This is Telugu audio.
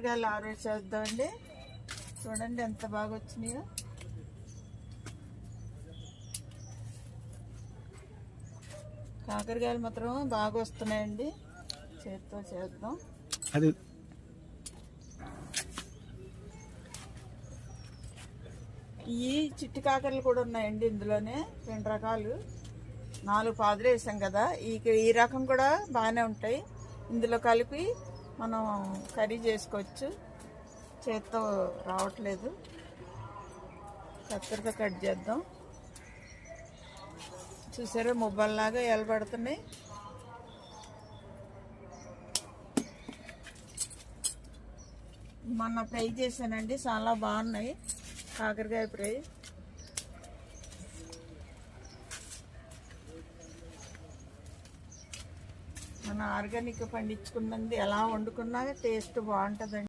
కాకరకాయలు ఆరేసేద్దామండి. చూడండి ఎంత బాగా వచ్చినాయో. కాకరకాయలు మాత్రం బాగా వస్తున్నాయండి. చేతితో చేద్దాం. అది ఈ చిట్టి కాకరలు కూడా ఉన్నాయండి. ఇందులోనే 2 రకాలు, 4 పాదులు వేసాం కదా. ఈ రకం కూడా బాగానే ఉంటాయి. ఇందులో కలిపి మనం కర్రీ చేసుకోవచ్చు. చేత్తో రావట్లేదు, కత్తెరతో కట్ చేద్దాం. చూసారా ముబ్బల్లాగా ఎలబడుతున్నాయి. మొన్న ఫ్రై చేశానండి, చాలా బాగున్నాయి కాకరకాయ ఫ్రై. మన ఆర్గానిక్ పండించుకున్నది ఎలా వండుకున్నా టేస్ట్ బాగుంటుందండి.